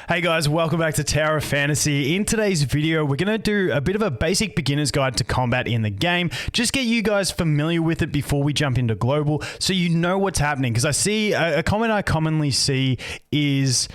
Hey guys, welcome back to Tower of Fantasy. In today's video, we're going to do a bit of a basic beginner's guide to combat in the game. Just get you guys familiar with it before we jump into global so you know what's happening. Because I see, a comment I commonly see is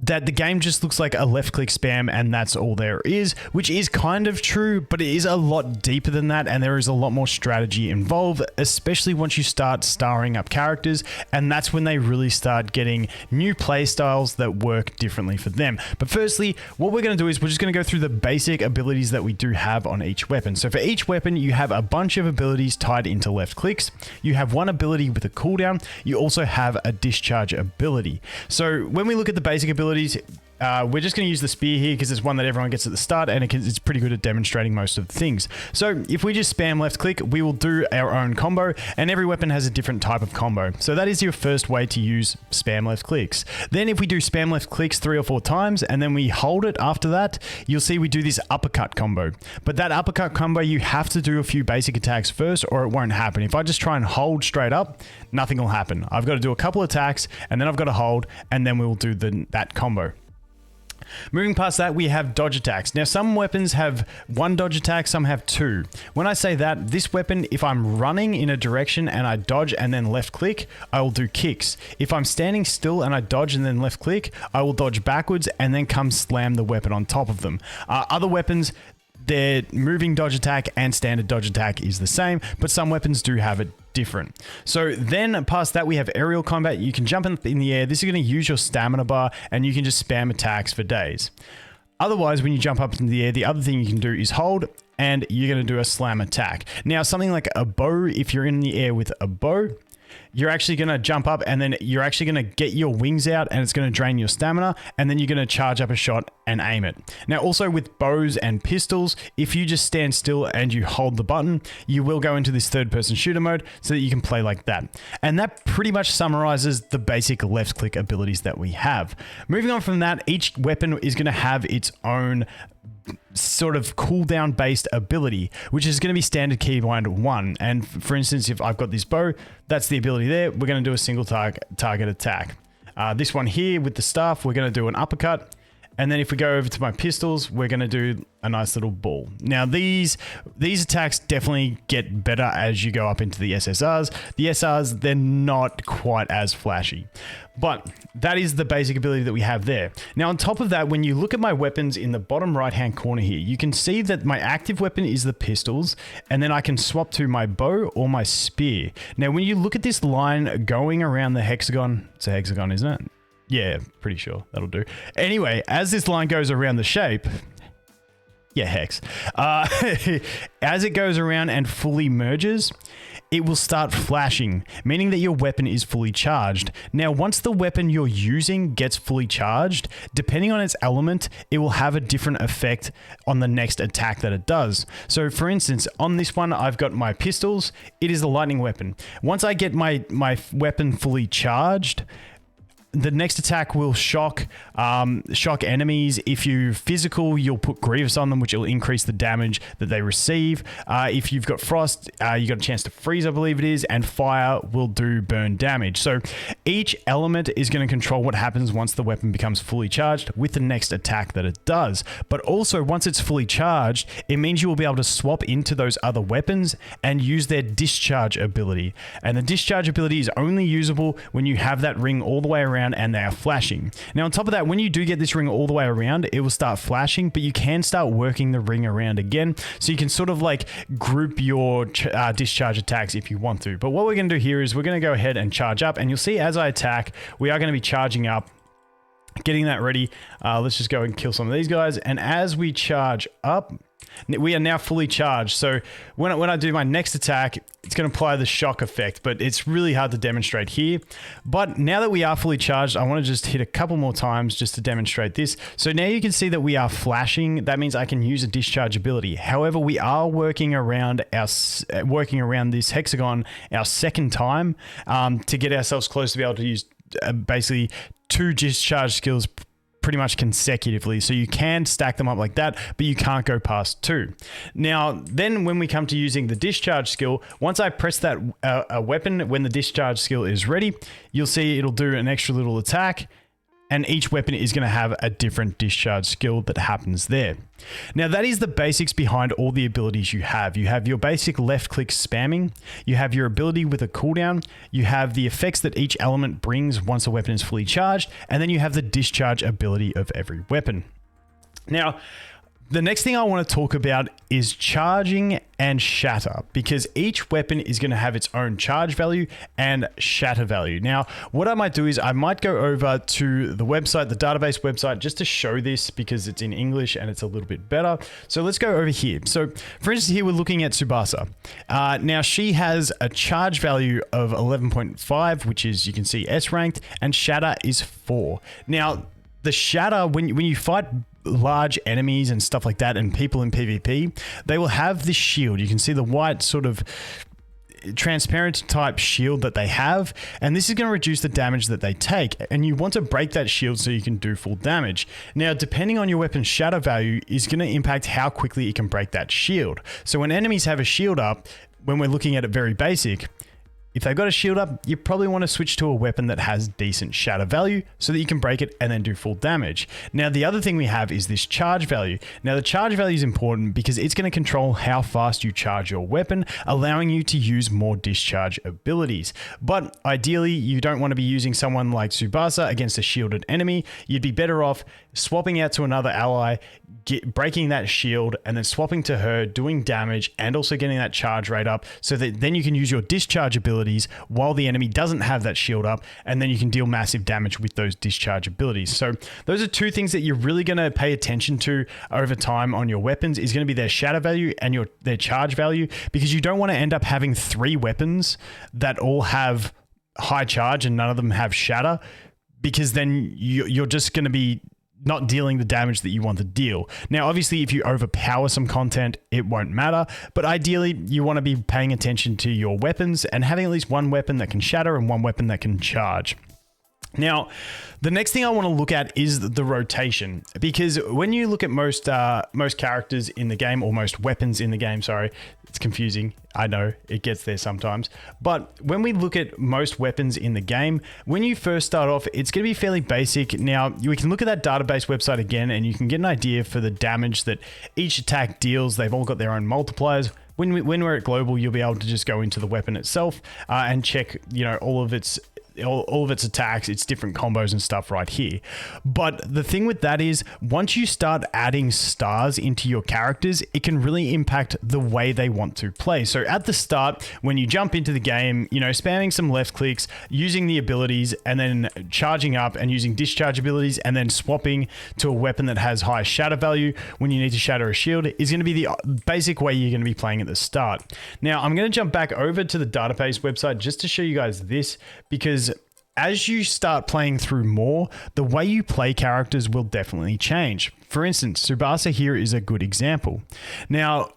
that the game just looks like a left click spam and that's all there is, which is kind of true, but it is a lot deeper than that and there is a lot more strategy involved, especially once you start starring up characters, and that's when they really start getting new play styles that work differently for them. But firstly, what we're going to do is we're just going to go through the basic abilities that we do have on each weapon. So for each weapon, you have a bunch of abilities tied into left clicks. You have one ability with a cooldown. You also have a discharge ability. So when we look at the basic abilities, we're just going to use the spear here because it's one that everyone gets at the start and it's pretty good at demonstrating most of the things. So if we just spam left click, we will do our own combo, and every weapon has a different type of combo. So that is your first way to use spam left clicks. Then if we do spam left clicks 3 or 4 times and then we hold it after that, you'll see we do this uppercut combo. But that uppercut combo, you have to do a few basic attacks first or it won't happen. If I just try and hold straight up, nothing will happen. I've got to do a couple attacks and then I've got to hold, and then we will do that combo. Moving past that, we have dodge attacks. Now, some weapons have 1 dodge attack, some have 2. When I say that, this weapon, if I'm running in a direction and I dodge and then left click, I will do kicks. If I'm standing still and I dodge and then left click, I will dodge backwards and then come slam the weapon on top of them. Other weapons, their moving dodge attack and standard dodge attack is the same, but some weapons do have it different. So then past that, we have aerial combat. You can jump in the air. This is going to use your stamina bar and you can just spam attacks for days. Otherwise, when you jump up into the air, the other thing you can do is hold and you're going to do a slam attack. Now, something like a bow, if you're in the air with a bow, you're actually going to jump up and then you're actually going to get your wings out and it's going to drain your stamina, and then you're going to charge up a shot and aim it. Now, also with bows and pistols, if you just stand still and you hold the button, you will go into this third-person shooter mode so that you can play like that. And that pretty much summarizes the basic left-click abilities that we have. Moving on from that, each weapon is going to have its own sort of cooldown based ability, which is going to be standard keybind 1. And for instance, if I've got this bow, that's the ability there. We're going to do a single target attack. This one here with the staff, we're going to do an uppercut. And then if we go over to my pistols, we're going to do a nice little ball. Now, these attacks definitely get better as you go up into the SSRs. The SRs, they're not quite as flashy. But that is the basic ability that we have there. Now, on top of that, when you look at my weapons in the bottom right-hand corner here, you can see that my active weapon is the pistols, and then I can swap to my bow or my spear. Now, when you look at this line going around the hexagon, it's a hexagon, isn't it? Yeah, pretty sure that'll do. Anyway, as this line goes around the shape, yeah, hex. As it goes around and fully merges, it will start flashing, meaning that your weapon is fully charged. Now, once the weapon you're using gets fully charged, depending on its element, it will have a different effect on the next attack that it does. So for instance, on this one, I've got my pistols. It is a lightning weapon. Once I get my weapon fully charged, the next attack will shock enemies. If you're physical, you'll put Grievous on them, which will increase the damage that they receive. If you've got Frost, you got a chance to freeze, I believe it is, and Fire will do burn damage. So each element is going to control what happens once the weapon becomes fully charged with the next attack that it does. But also, once it's fully charged, it means you will be able to swap into those other weapons and use their discharge ability. And the discharge ability is only usable when you have that ring all the way around and they are flashing. Now, on top of that, when you do get this ring all the way around, it will start flashing, but you can start working the ring around again. So you can sort of like group your discharge attacks if you want to. But what we're going to do here is we're going to go ahead and charge up, and you'll see as I attack, we are going to be charging up, getting that ready. Let's just go and kill some of these guys. And as we charge up, we are now fully charged. So when I do my next attack, it's going to apply the shock effect, but it's really hard to demonstrate here. But now that we are fully charged, I want to just hit a couple more times just to demonstrate this. So now you can see that we are flashing. That means I can use a discharge ability. However, we are working around this hexagon our second time to get ourselves close to be able to use basically 2 discharge skills pretty much consecutively. So you can stack them up like that, but you can't go past 2. Now, then when we come to using the discharge skill, once I press that a weapon, when the discharge skill is ready, you'll see it'll do an extra little attack. and each weapon is going to have a different discharge skill that happens there. Now that is the basics behind all the abilities you have. You have your basic left click spamming, you have your ability with a cooldown, you have the effects that each element brings once a weapon is fully charged, and then you have the discharge ability of every weapon. Now, the next thing I want to talk about is charging and shatter, because each weapon is going to have its own charge value and shatter value. Now, what I might do is I might go over to the website, the database website, just to show this because it's in English and it's a little bit better. So let's go over here. So for instance, here we're looking at Tsubasa. Now she has a charge value of 11.5, which is, you can see, S ranked, and shatter is 4. Now, the shatter, when you fight large enemies and stuff like that and people in PvP, they will have this shield. You can see the white sort of transparent type shield that they have, and this is going to reduce the damage that they take, and you want to break that shield so you can do full damage. Now, depending on your weapon's shatter value is going to impact how quickly it can break that shield. So when enemies have a shield up, when we're looking at it very basic, if they've got a shield up, you probably want to switch to a weapon that has decent shatter value so that you can break it and then do full damage. Now, the other thing we have is this charge value. Now, the charge value is important because it's going to control how fast you charge your weapon, allowing you to use more discharge abilities. But ideally, you don't want to be using someone like Tsubasa against a shielded enemy. You'd be better off swapping out to another ally, breaking that shield, and then swapping to her, doing damage, and also getting that charge rate up so that then you can use your discharge abilities while the enemy doesn't have that shield up, and then you can deal massive damage with those discharge abilities. So those are two things that you're really going to pay attention to over time on your weapons, is going to be their shatter value and their charge value, because you don't want to end up having 3 weapons that all have high charge and none of them have shatter, because then you're just going to be not dealing the damage that you want to deal. Now, obviously, if you overpower some content, it won't matter, but ideally, you want to be paying attention to your weapons and having at least one weapon that can shatter and one weapon that can charge. Now, the next thing I want to look at is the rotation, because when you look at most characters in the game, or most weapons in the game, sorry, it's confusing. I know it gets there sometimes, but when we look at most weapons in the game, when you first start off, it's going to be fairly basic. Now, we can look at that database website again, and you can get an idea for the damage that each attack deals. They've all got their own multipliers. When we're at global, you'll be able to just go into the weapon itself and check, all of its attacks, its different combos and stuff right here. But the thing with that is, once you start adding stars into your characters, it can really impact the way they want to play. So at the start, when you jump into the game, spamming some left clicks, using the abilities, and then charging up and using discharge abilities, and then swapping to a weapon that has high shatter value when you need to shatter a shield, is going to be the basic way you're going to be playing at the start. Now, I'm going to jump back over to the database website just to show you guys this, because as you start playing through more, the way you play characters will definitely change. For instance, Tsubasa here is a good example. Now,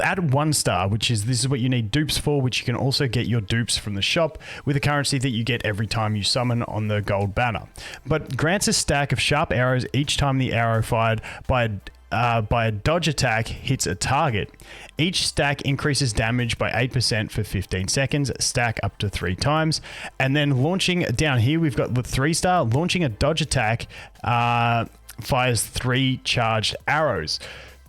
at 1 star, this is what you need dupes for, which you can also get your dupes from the shop with a currency that you get every time you summon on the gold banner. But grants a stack of sharp arrows each time the arrow fired by a dodge attack hits a target. Each stack increases damage by 8% for 15 seconds, stack up to 3 times. And then launching down here, we've got the 3 star, launching a dodge attack fires 3 charged arrows.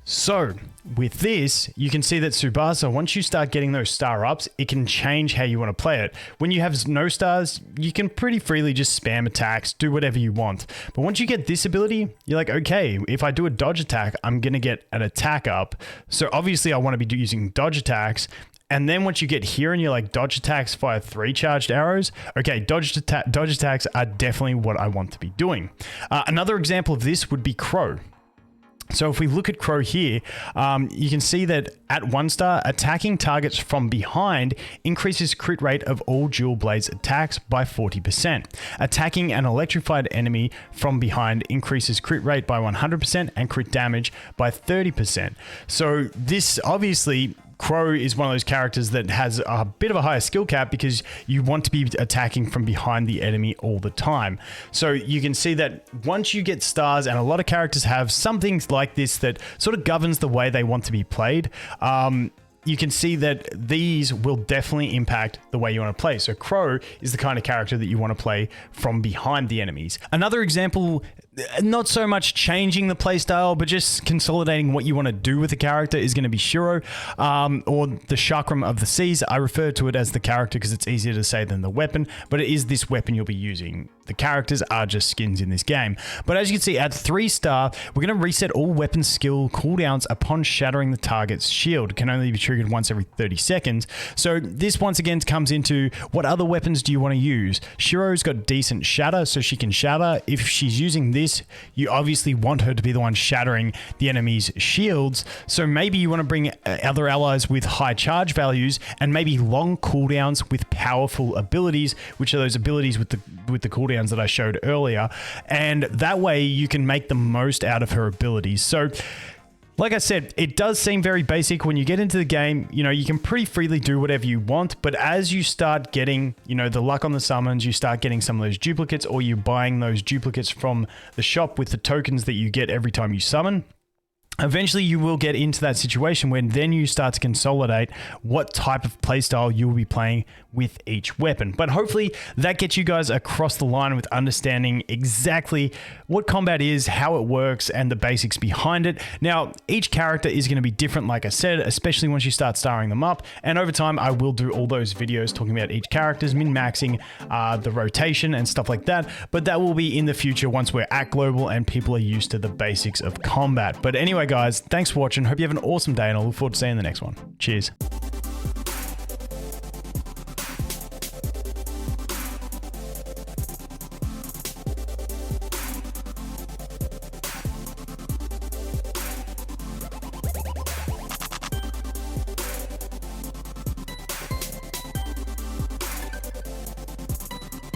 So with this, you can see that Tsubasa, once you start getting those star ups, it can change how you want to play it. When you have no stars, you can pretty freely just spam attacks, do whatever you want. But once you get this ability, you're like, okay, if I do a dodge attack, I'm going to get an attack up. So obviously I want to be using dodge attacks. And then once you get here and you're like, dodge attacks fire 3 charged arrows, okay, dodge attacks are definitely what I want to be doing. Another example of this would be Crow. So if we look at Crow here, you can see that at 1 star, attacking targets from behind increases crit rate of all dual blades attacks by 40%. Attacking an electrified enemy from behind increases crit rate by 100% and crit damage by 30%. So this obviously, Crow is one of those characters that has a bit of a higher skill cap because you want to be attacking from behind the enemy all the time. So you can see that once you get stars, and a lot of characters have something like this that sort of governs the way they want to be played, you can see that these will definitely impact the way you want to play. So Crow is the kind of character that you want to play from behind the enemies. Another example, not so much changing the playstyle, but just consolidating what you want to do with the character, is going to be Shiro, or the Chakram of the Seas. I refer to it as the character because it's easier to say than the weapon, but it is this weapon you'll be using. The characters are just skins in this game. But as you can see, at 3-star, we're going to reset all weapon skill cooldowns upon shattering the target's shield. It can only be triggered once every 30 seconds. So this once again comes into what other weapons do you want to use? Shiro's got decent shatter, so she can shatter. If she's using this, you obviously want her to be the one shattering the enemy's shields. So maybe you want to bring other allies with high charge values and maybe long cooldowns with powerful abilities, which are those abilities with the cooldowns that I showed earlier, and that way you can make the most out of her abilities. So like I said, it does seem very basic. When you get into the game, you know, you can pretty freely do whatever you want, but as you start getting, you know, the luck on the summons, you start getting some of those duplicates, or you're buying those duplicates from the shop with the tokens that you get every time you summon. Eventually you will get into that situation where then you start to consolidate what type of playstyle you will be playing with each weapon. But hopefully that gets you guys across the line with understanding exactly what combat is, how it works, and the basics behind it. Now, each character is going to be different, like I said, especially once you start starring them up. And over time, I will do all those videos talking about each character's min-maxing, the rotation and stuff like that. But that will be in the future once we're at global and people are used to the basics of combat. But anyway, guys, thanks for watching. Hope you have an awesome day, and I look forward to seeing you in the next one. Cheers.